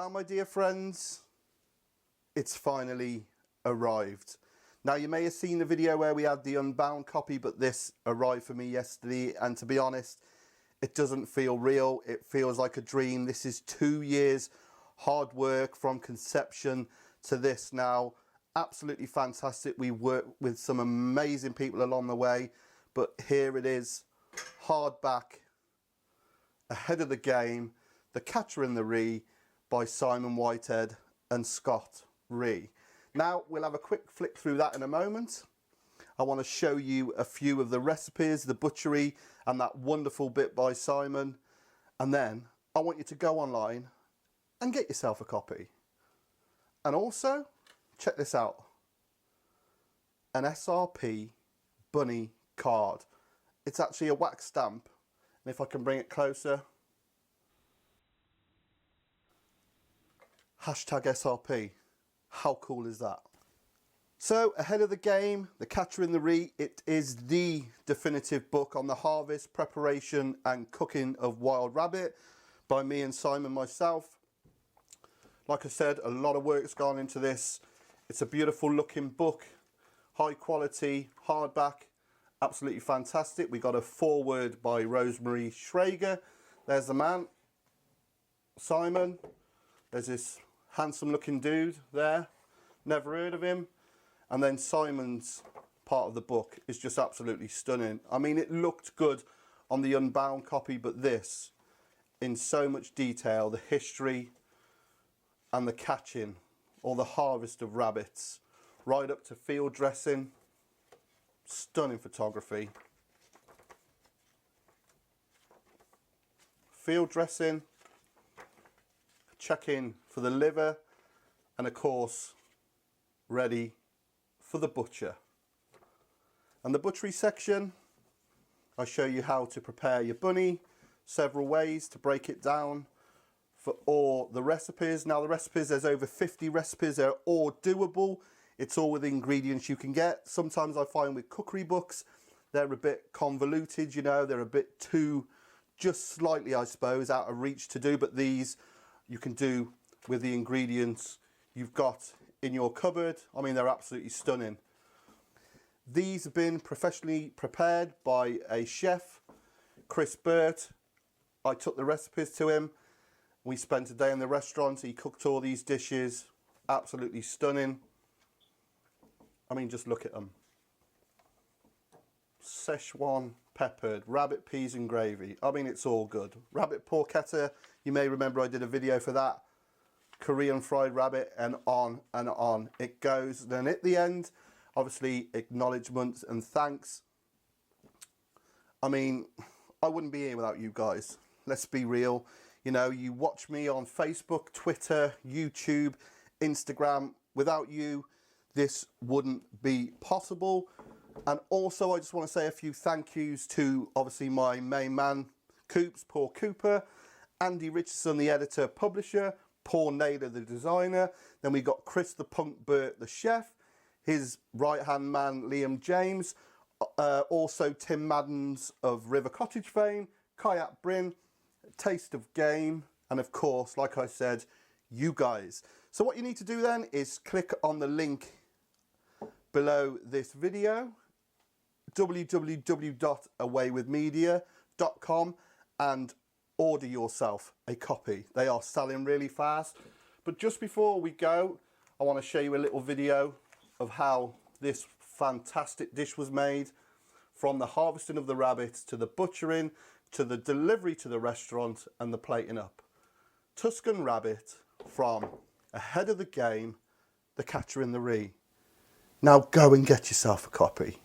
Well, my dear friends, it's finally arrived. Now, you may have seen the video where we had the unbound copy, but this arrived for me yesterday, and to be honest, it doesn't feel real. It feels like a dream. This is 2 years hard work from conception to this now. Absolutely fantastic. We worked with some amazing people along the way, but here it is, hardback, ahead of the game, The Catcher in the Ree by Simon Whitehead and Scott Ree. Now, we'll have a quick flick through that in a moment. I want to show you a few of the recipes, the butchery, and that wonderful bit by Simon. And then I want you to go online and get yourself a copy. And also, check this out, an SRP bunny card. It's actually a wax stamp, and if I can bring it closer, hashtag SRP. How cool is that? So, ahead of the game, The Catcher in the Ree, it is the definitive book on the harvest, preparation and cooking of wild rabbit by me and Simon myself. Like I said, a lot of work's gone into this. It's a beautiful looking book, high quality, hardback, absolutely fantastic. We got a foreword by Rosemary Schrager. There's the man, Simon. There's this handsome looking dude there, never heard of him. And then Simon's part of the book is just absolutely stunning. I mean, it looked good on the unbound copy, but this, in so much detail, the history and the catching or the harvest of rabbits, right up to field dressing, stunning photography. Field dressing, check in for the liver, and of course, ready for the butcher. And the butchery section, I show you how to prepare your bunny, several ways to break it down for all the recipes. Now the recipes, there's over 50 recipes, they're all doable. It's all with the ingredients you can get. Sometimes I find with cookery books, they're a bit convoluted, you know, they're a bit too, just slightly, I suppose, out of reach to do, but these you can do with the ingredients you've got in your cupboard. I mean, they're absolutely stunning. These have been professionally prepared by a chef, Chris Burt. I took the recipes to him. We spent a day in the restaurant. He cooked all these dishes. Absolutely stunning. I mean, just look at them. Szechuan peppered, rabbit peas and gravy. I mean, it's all good. Rabbit porchetta, you may remember I did a video for that. Korean fried rabbit, and on it goes. Then at the end, obviously, acknowledgements and thanks. I mean, I wouldn't be here without you guys. Let's be real. You know, you watch me on Facebook, Twitter, YouTube, Instagram. Without you, this wouldn't be possible. And also, I just want to say a few thank yous to, obviously, my main man, Coops, Paul Cooper, Andy Richardson, the editor, publisher, Paul Naylor, the designer. Then we got Chris the Punk Burt, the chef, his right-hand man, Liam James, also Tim Maddens of River Cottage fame, Kayak Bryn, Taste of Game, and of course, like I said, you guys. So what you need to do then is click on the link below this video, www.awaywithmedia.com, and order yourself a copy. They are selling really fast. But just before we go, I want to show you a little video of how this fantastic dish was made, from the harvesting of the rabbits to the butchering to the delivery to the restaurant and the plating up. Tuscan rabbit from Ahead of the Game, The Catcher in the Ree. Now go and get yourself a copy.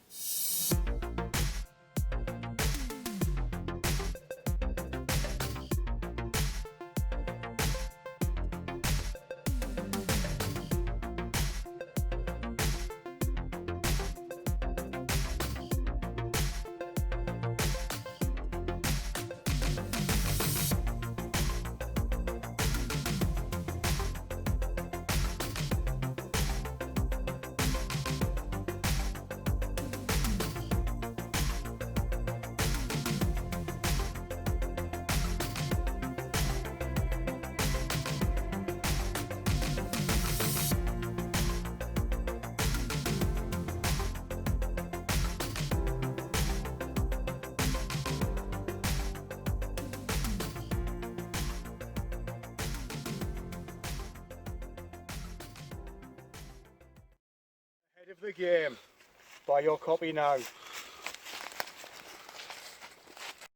the game. Buy your copy now.